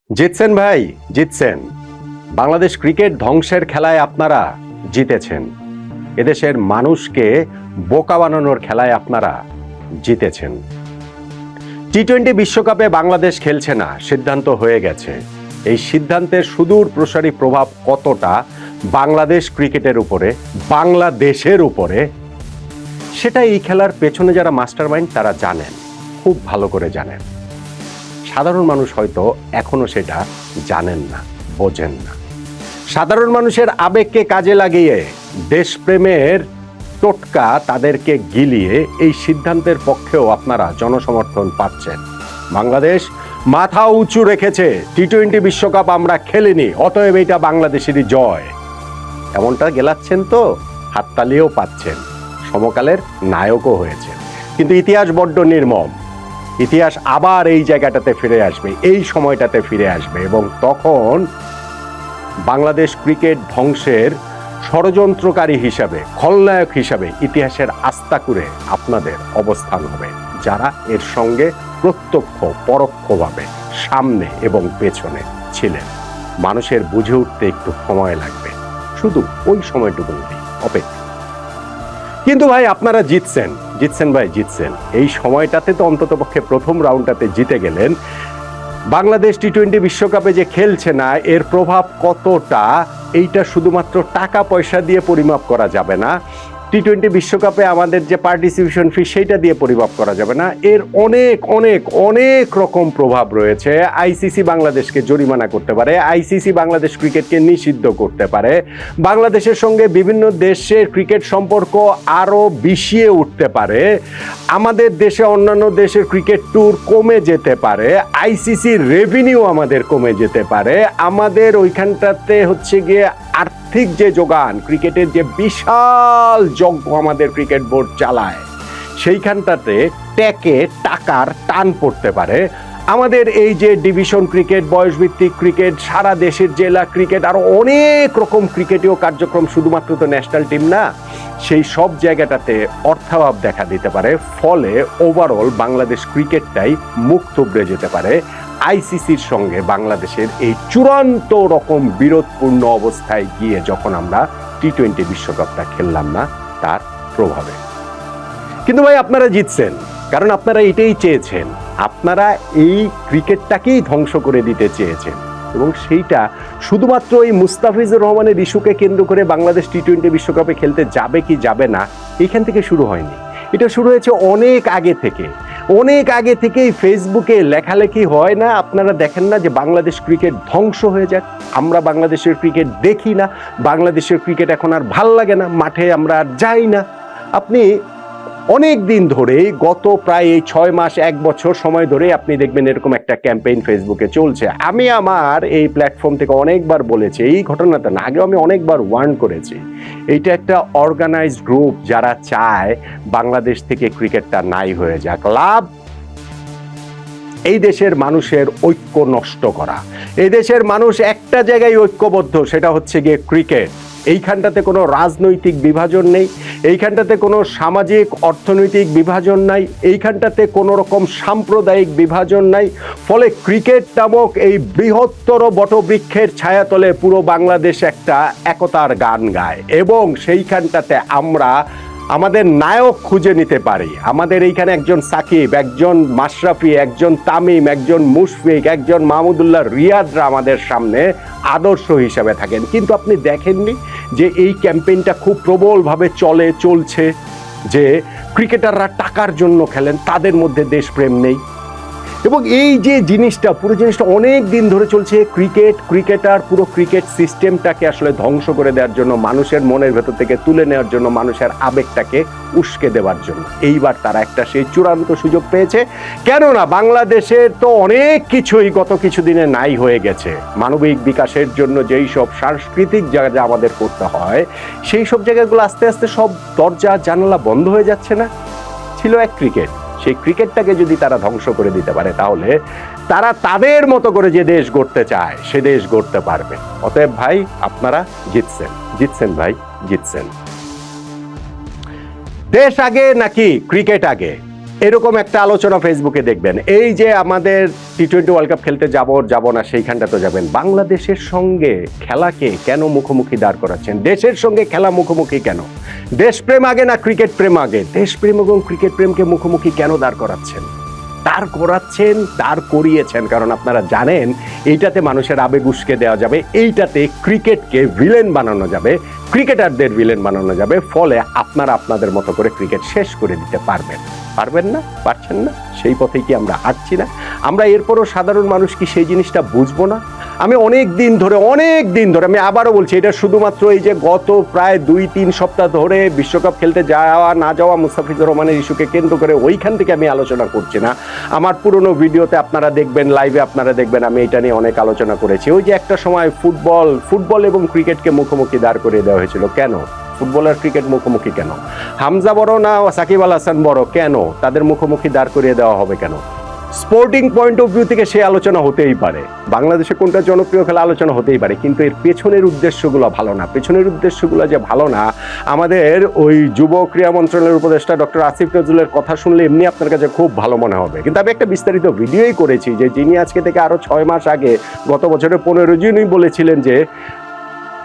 জিতছেন ভাই, জিতছেন। বাংলাদেশ ক্রিকেট ধ্বংসের খেলায় আপনারা জিতেছেন। এদেশের মানুষকে বোকা বানানোর খেলায় আপনারা জিতেছেন। টি-20 বিশ্বকাপে বাংলাদেশ খেলছে না, সিদ্ধান্ত হয়ে গেছে। এই সিদ্ধান্তের সুদূর প্রসারী প্রভাব কতটা বাংলাদেশ ক্রিকেটের উপরে, বাংলাদেশের উপরে, সেটা এই খেলার পেছনে যারা মাস্টার মাইন্ড তারা জানেন, খুব ভালো করে জানেন। সাধারণ মানুষ হয়তো এখনো সেটা জানেন না, বোঝেন না। সাধারণ মানুষের আবেগকে কাজে লাগিয়ে দেশপ্রেমের টোটকা তাদেরকে গিলিয়ে এই সিদ্ধান্তের পক্ষেও আপনারা জনসমর্থন পাচ্ছেন। বাংলাদেশ মাথা উঁচু রেখেছে, টি-20 বিশ্বকাপ আমরা খেলিনি, অতএব এটা বাংলাদেশেরই জয়, এমনটা গেলাচ্ছেন তো, হাততালিও পাচ্ছেন, সমকালের নায়কও হয়েছেন। কিন্তু ইতিহাস বড্ড নির্মম। ইতিহাস আবার এই জায়গাটাতে ফিরে আসবে, এই সময়টাতে ফিরে আসবে, এবং তখন বাংলাদেশ ক্রিকেট ধ্বংসের ষড়যন্ত্রকারী হিসাবে, খলনায়ক হিসাবে ইতিহাসের আস্তাকুরে আপনাদের অবস্থান হবে, যারা এর সঙ্গে প্রত্যক্ষ পরোক্ষভাবে সামনে এবং পেছনে ছিলেন। মানুষের বুঝে উঠতে একটু সময় লাগবে, শুধু ওই সময়টুকু অপেক্ষা। কিন্তু ভাই আপনারা জিতছেন, জিতছেন ভাই, জিতছেন। এই সময়টাতে তো অন্ততপক্ষে প্রথম রাউন্ডটাতে জিতে গেলেন। বাংলাদেশ টি-20 বিশ্বকাপে যে খেলছে না, এর প্রভাব কতটা, এইটা শুধুমাত্র টাকা পয়সা দিয়ে পরিমাপ করা যাবে না। টি-20 বিশ্বকাপে আমাদের যে পার্টিসিপেশন ফি, সেইটা দিয়ে পরিমাপ করা যাবে না। এর অনেক অনেক অনেক রকম প্রভাব রয়েছে। আইসিসি বাংলাদেশকে জরিমানা করতে পারে, আইসিসি বাংলাদেশ ক্রিকেটকে নিষিদ্ধ করতে পারে, বাংলাদেশের সঙ্গে বিভিন্ন দেশের ক্রিকেট সম্পর্ক আরও বিষিয়ে উঠতে পারে, আমাদের দেশে অন্যান্য দেশের ক্রিকেট ট্যুর কমে যেতে পারে, আইসিসির রেভিনিউ আমাদের কমে যেতে পারে, আমাদের ওইখানটাতে হচ্ছে গিয়ে আর্থিক যে যোগান, ক্রিকেটের যে বিশাল যজ্ঞ আমাদের ক্রিকেট বোর্ড চালায়, সেইখানটাতে টাকার টান পড়তে পারে। আমাদের এই যে ডিভিশন ক্রিকেট, বয়সভিত্তিক ক্রিকেট, সারা দেশের জেলা ক্রিকেট, আরো অনেক রকম ক্রিকেটীয় কার্যক্রম, শুধুমাত্র তো ন্যাশনাল টিম না, সেই সব জায়গাটাতে অর্থাভাব দেখা দিতে পারে। ফলে ওভারঅল বাংলাদেশ ক্রিকেটটাই মুখ থুবড়ে যেতে পারে আইসিসির সঙ্গে বাংলাদেশের এই চূড়ান্ত রকম বিরোধপূর্ণ অবস্থায় গিয়ে, যখন আমরা টি-20 বিশ্বকাপটা খেললাম না তার প্রভাবে। কিন্তু ভাই আপনারা জিতছেন, কারণ আপনারা এটাই চেয়েছেন, আপনারা এই ক্রিকেটটাকেই ধ্বংস করে দিতে চেয়েছেন। এবং সেইটা শুধুমাত্র এই মুস্তাফিজুর রহমানের ইস্যুকে কেন্দ্র করে বাংলাদেশ টি-20 বিশ্বকাপে খেলতে যাবে কি যাবে না, এইখান থেকে শুরু হয়নি। এটা শুরু হয়েছে অনেক আগে থেকে। অনেক আগে থেকেই ফেসবুকে লেখালেখি হয় না, আপনারা দেখেন না যে বাংলাদেশ ক্রিকেট ধ্বংস হয়ে যাক, আমরা বাংলাদেশের ক্রিকেট দেখি না, বাংলাদেশের ক্রিকেট এখন আর ভাল লাগে না, মাঠে আমরা আর যাই না। আপনি অনেক দিন ধরেই, গত প্রায় এই 6 মাস 1 বছর সময় ধরে আপনি দেখবেন এরকম একটা ক্যাম্পেইন ফেসবুকে চলছে। আমি আমার এই প্ল্যাটফর্ম থেকে অনেকবার বলেছি, এই ঘটনাটা না, আগেও আমি অনেকবার ওয়ার্ন করেছি, এইটা একটা অর্গানাইজড গ্রুপ যারা চায় বাংলাদেশ থেকে ক্রিকেটটা নাই হয়ে যাক। লাভ এই দেশের মানুষের ঐক্য নষ্ট করা। এই দেশের মানুষ একটা জায়গায় ঐক্যবদ্ধ, সেটা হচ্ছে গিয়ে ক্রিকেট। এইখানটাতে কোনো রাজনৈতিক বিভাজন নেই, এইখানটাতে কোনো সামাজিক অর্থনৈতিক বিভাজন নাই, এইখানটাতে কোনো রকম সাম্প্রদায়িক বিভাজন নাই। ফলে ক্রিকেট নামক এই বৃহত্তর বটবৃক্ষের ছায়াতলে পুরো বাংলাদেশ একটা একতার গান গায়, এবং সেইখানটাতে আমরা আমাদের নায়ক খুঁজে নিতে পারি। আমাদের এইখানে একজন সাকিব, একজন মাশরাফি, একজন তামিম, একজন মুশফিক, একজন মাহমুদুল্লাহ রিয়াদরা আমাদের সামনে আদর্শ হিসাবে থাকেন। কিন্তু আপনি দেখেননি যে এই ক্যাম্পেইনটা খুব প্রবলভাবে চলছে, যে ক্রিকেটাররা টাকার জন্য খেলেন, তাদের মধ্যে দেশপ্রেম নেই। এবং এই যে জিনিসটা, পুরো জিনিসটা অনেক দিন ধরে চলছে। ক্রিকেটার, পুরো ক্রিকেট সিস্টেমটাকে আসলে ধ্বংস করে দেওয়ার জন্য, মানুষের মনের ভেতর থেকে তুলে নেওয়ার জন্য, মানুষের আবেগটাকে উস্কে দেওয়ার জন্য। এইবার তারা একটা সেই চূড়ান্ত সুযোগ পেয়েছে। কেননা বাংলাদেশের তো অনেক কিছুই গত কিছুদিনে নাই হয়ে গেছে। মানবিক বিকাশের জন্য যেই সব সাংস্কৃতিক জায়গা আমাদের করতে হয়, সেই সব জায়গাগুলো আস্তে আস্তে সব দরজা জানালা বন্ধ হয়ে যাচ্ছে না। ছিল এক ক্রিকেট, সেই ক্রিকেটটাকে যদি তারা ধ্বংস করে দিতে পারে, তাহলে তারা তাদের মতো করে যে দেশ গড়তে চায় সে দেশ গড়তে পারবে। অতএব ভাই আপনারা জিতছেন, জিতছেন ভাই, জিতছেন। দেশ আগে নাকি ক্রিকেট আগে, এরকম একটা আলোচনা ফেসবুকে দেখবেন, এই যে আমাদের টি-20 ওয়ার্ল্ড কাপ খেলতে যাব না সেইখানটা তো যাবেন, বাংলাদেশের সঙ্গে খেলাকে কেন মুখোমুখি দাঁড় করাচ্ছেন? দেশের সঙ্গে খেলা মুখোমুখি কেন? দেশপ্রেম আগে না ক্রিকেট প্রেম আগে? দেশপ্রেম এবং ক্রিকেট প্রেমকে মুখোমুখি কেন দাঁড় করাচ্ছেন? দাঁড় করিয়েছেন কারণ আপনারা জানেন এইটাতে মানুষের আবেগ উস্কে দেওয়া যাবে, এইটাতে ক্রিকেটকে ভিলেন বানানো যাবে, ক্রিকেটারদের ভিলেন বানানো যাবে, ফলে আপনারা আপনাদের মতো করে ক্রিকেট শেষ করে দিতে পারবেন না, পারছেন না। সেই পথেই কি আমরা হাঁটছি না? আমরা এরপরও সাধারণ মানুষ কি সেই জিনিসটা বুঝবো না? আমি অনেক দিন ধরে আমি আবারও বলছি, এটা শুধুমাত্র এই যে গত প্রায় 2-3 সপ্তাহ ধরে বিশ্বকাপ খেলতে যাওয়া না যাওয়া মুস্তাফিজুর রহমানের ইস্যুকে কেন্দ্র করে ওইখান থেকে আমি আলোচনা করছি না। আমার পুরনো ভিডিওতে আপনারা দেখবেন, লাইভে আপনারা দেখবেন, আমি এটা নিয়ে অনেক আলোচনা করেছি। ওই যে একটা সময় ফুটবল এবং ক্রিকেটকে মুখোমুখি দাঁড় করিয়ে দেওয়া হয়েছিল, কেন? ফুটবল আর ক্রিকেট মুখোমুখি কেন? হামজা বড় না সাকিব আল হাসান বড়, কেন তাদের মুখোমুখি দাঁড় করিয়ে দেওয়া হবে কেন? স্পোর্টিং পয়েন্ট অফ ভিউ থেকে সে আলোচনা হতেই পারে, বাংলাদেশে কোনটা জনপ্রিয় খেলা আলোচনা হতেই পারে, কিন্তু এর পেছনের উদ্দেশ্যগুলো ভালো না। পেছনের উদ্দেশ্যগুলো যে ভালো না, আমাদের ওই যুব ক্রীড়া মন্ত্রণালয়ের উপদেষ্টা ডক্টর আসিফ নজরুলের কথা শুনলে এমনি আপনার কাছে খুব ভালো মনে হবে। কিন্তু আমি একটা বিস্তারিত ভিডিওই করেছি যে যিনি আজকে থেকে আরো 6 মাস আগে গত বছরের 15 জুনই বলেছিলেন যে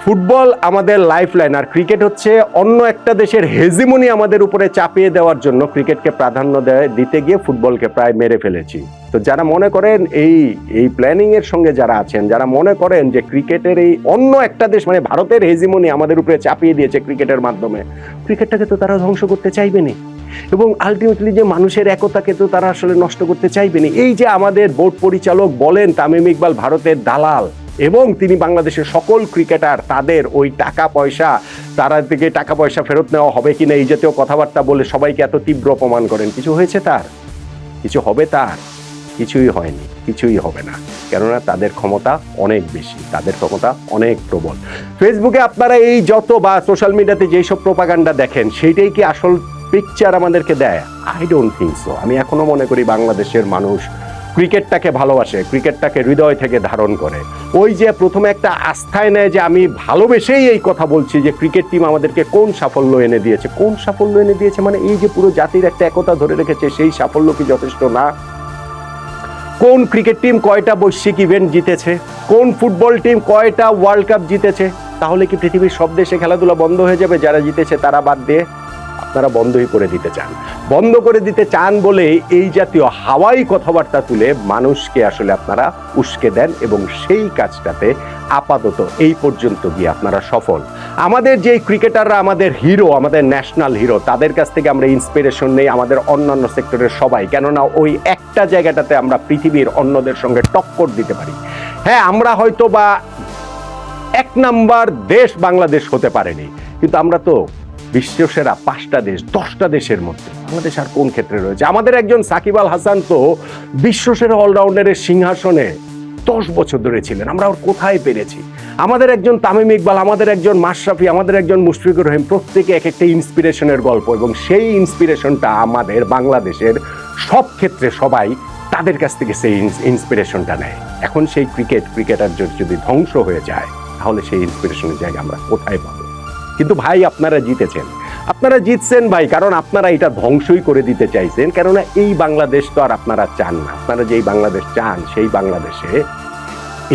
ফুটবল আমাদের লাইফলাইন, আর ক্রিকেট হচ্ছে অন্য একটা দেশের হেজিমনি আমাদের উপরে চাপিয়ে দেওয়ার জন্য ক্রিকেটকে প্রাধান্য দিতে গিয়ে ফুটবলকে প্রায় মেরে ফেলেছি। তো যারা মনে করেন এই প্ল্যানিং এর সঙ্গে যারা আছেন, যারা মনে করেন যে ক্রিকেটের এই অন্য একটা দেশ মানে ভারতের হেজিমনি আমাদের উপরে চাপিয়ে দিয়েছে ক্রিকেটের মাধ্যমে, ক্রিকেটটাকে তো তারা ধ্বংস করতে চাইবেনি এবং আলটিমেটলি যে মানুষের একতাকে তো তারা আসলে নষ্ট করতে চাইবেনি। এই যে আমাদের বোর্ড পরিচালক বলেন তামিম ইকবাল ভারতের দালাল, এবং তিনি বাংলাদেশের সকল ক্রিকেটার তাদের ওই টাকা পয়সা, তারা থেকে টাকা পয়সা ফেরত নেওয়া হবে কিনা এই জাতীয় কথাবার্তা বলে সবাইকে এত তীব্র অপমান করেন। কিছু হয়েছে তার? কিছু হবে তার? কিছুই হয়নি, কিছুই হবে না, কেননা তাদের ক্ষমতা অনেক বেশি, তাদের ক্ষমতা অনেক প্রবল। ফেসবুকে আপনারা এই যত বা সোশ্যাল মিডিয়াতে যেই সব প্রোপাগান্ডা দেখেন, সেইটাই কি আসল পিকচার আমাদেরকে দেয়? I don't think so. আমি এখনো মনে করি বাংলাদেশের মানুষ ক্রিকেটটাকে ভালোবাসে, ক্রিকেটটাকে হৃদয় থেকে ধারণ করে। ওই যে প্রথমে একটা আস্থায় নেয় যে আমি ভালোবেসেই এই কথা বলছি যে ক্রিকেট টিম আমাদেরকে কোন সাফল্য এনে দিয়েছে, কোন সাফল্য এনে দিয়েছে মানে এই যে পুরো জাতির একটা একতা ধরে রেখেছে, সেই সাফল্য কি যথেষ্ট না? কোন ক্রিকেট টিম কয়টা বৈশ্বিক ইভেন্ট জিতেছে, কোন ফুটবল টিম কয়টা ওয়ার্ল্ড কাপ জিতেছে? তাহলে কি পৃথিবীর সব দেশে খেলাধুলা বন্ধ হয়ে যাবে যারা জিতেছে তারা বাদ দিয়ে? আপনারা বন্ধই করে দিতে চান। বন্ধ করে দিতে চান বলে এই জাতীয় হাওয়াই কথাবার্তা তুলে মানুষকে আসলে আপনারা উস্কে দেন, এবং সেই কাজটাতে আপাতত এই পর্যন্ত গিয়ে আপনারা সফল। আমাদের যে ক্রিকেটাররা আমাদের হিরো, আমাদের ন্যাশনাল হিরো, তাদের কাছ থেকে আমরা ইন্সপিরেশন নেই আমাদের অন্যান্য সেক্টরের সবাই, কেননা ওই একটা জায়গাটাতে আমরা পৃথিবীর অন্যদের সঙ্গে টক্কর দিতে পারি। হ্যাঁ, আমরা হয়তো বা 1 নাম্বার দেশ বাংলাদেশ হতে পারেনি, কিন্তু আমরা তো বিশ্বসেরা 5টা দেশ 10টা দেশের মধ্যে। বাংলাদেশ আর কোন ক্ষেত্রে রয়েছে? আমাদের একজন সাকিব আল হাসান তো বিশ্বসেরা অলরাউন্ডারের সিংহাসনে 10 বছর ধরে ছিলেন, আমরা ওর কোথায় পেরেছি? আমাদের একজন তামিম ইকবাল, আমাদের একজন মাশরাফি, আমাদের একজন মুশফিকুর রহিম, প্রত্যেকে এক একটা ইন্সপিরেশনের গল্প, এবং সেই ইন্সপিরেশনটা আমাদের বাংলাদেশের সব ক্ষেত্রে সবাই তাদের কাছ থেকে সেই ইন্সপিরেশনটা নেয়। এখন সেই ক্রিকেটার যদি ধ্বংস হয়ে যায়, তাহলে সেই ইন্সপিরেশনের জায়গা আমরা কোথায় পাবো? কিন্তু ভাই আপনারা জিতছেন ভাই, কারণ আপনারা এটা ধ্বংসই করে দিতে চাইছেন, কেননা এই বাংলাদেশ তো আর আপনারা চান না। আপনারা যেই বাংলাদেশ চান সেই বাংলাদেশে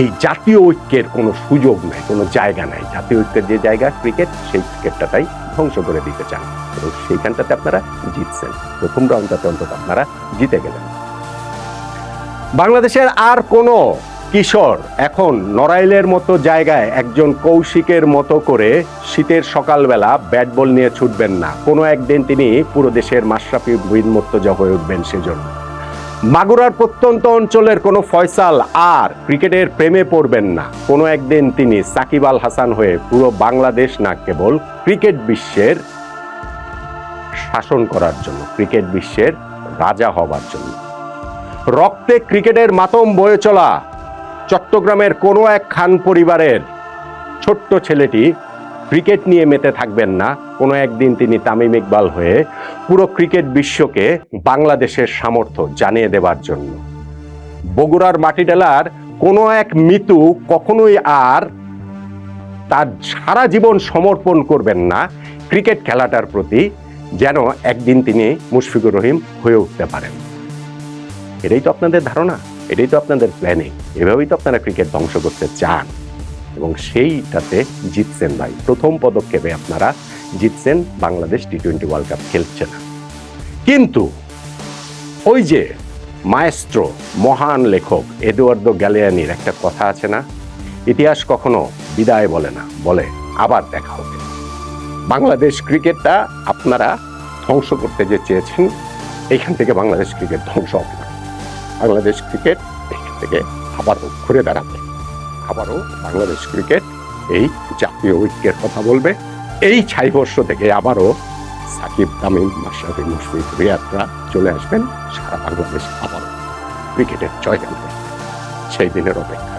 এই জাতীয় ঐক্যের কোনো সুযোগ নাই, কোনো জায়গা নাই। জাতীয় ঐক্যের যে জায়গা ক্রিকেট, সেই ক্রিকেটটাই ধ্বংস করে দিতে চান, এবং সেইখানটাতে আপনারা জিতছেন। প্রথম রাউন্ডটাতে অন্তত আপনারা জিতে গেলেন। বাংলাদেশের আর কোনো কিশোর এখন নড়াইলের মতো জায়গায় একজন কৌশিকের মতো করে শীতের সকালবেলা ব্যাট বল নিয়ে ছুটবেন না। কোনো একদিন তিনি পুরো দেশের মাশরাফি বিন মুর্তজা হয়ে উঠবেন। সেজন্য মাগুরার প্রত্যন্ত অঞ্চলের কোনো ফয়সাল আর ক্রিকেটের প্রেমে পড়বেন না। কোনো একদিন তিনি সাকিব আল হাসান হয়ে পুরো বাংলাদেশ না কেবল ক্রিকেট বিশ্বের শাসন করার জন্য, ক্রিকেট বিশ্বের রাজা হবার জন্য। রক্তে ক্রিকেটের মাতম বয়ে চলা চট্টগ্রামের কোনো এক খান পরিবারের ছোট্ট ছেলেটি ক্রিকেট নিয়ে মেতে থাকবেন না। কোনো একদিন তিনি তামিম ইকবাল হয়ে পুরো ক্রিকেট বিশ্বকে বাংলাদেশের সামর্থ্য জানিয়ে দেবার জন্য। বগুড়ার মাটিডেলার কোনো এক মিতু কখনোই আর তার সারা জীবন সমর্পণ করবেন না ক্রিকেট খেলাটার প্রতি, যেন একদিন তিনি মুশফিকুর রহিম হয়ে উঠতে পারেন। এটাই তো আপনাদের ধারণা, এটাই তো আপনাদের প্ল্যানিং, এভাবেই তো আপনারা ক্রিকেট ধ্বংস করতে চান এবং সেইটাতে জিতছেন ভাই। প্রথম পদক্ষেপে আপনারা জিতছেন, বাংলাদেশ টি-20 ওয়ার্ল্ড কাপ খেলছে না। কিন্তু ওই যে মায়েস্ট্রো, মহান লেখক এদুয়ার্দো গ্যালিয়ানির একটা কথা আছে না, ইতিহাস কখনো বিদায় বলে না, বলে আবার দেখা হবে। বাংলাদেশ ক্রিকেটটা আপনারা ধ্বংস করতে যে চেয়েছেন, এইখান থেকে বাংলাদেশ ক্রিকেট ধ্বংস হবে না। বাংলাদেশ ক্রিকেট এখান থেকে আবারও ঘুরে দাঁড়াবে, আবারও বাংলাদেশ ক্রিকেট এই জাতীয় ঐক্যের কথা বলবে। এই ছাইবর্ষ থেকে আবারও সাকিব, তামিম, মাশরাফি, মুশফিক, রিয়াদরা চলে আসবেন, সারা বাংলাদেশ আবারও ক্রিকেটের জয় গানবে। সেই দিনের অপেক্ষা।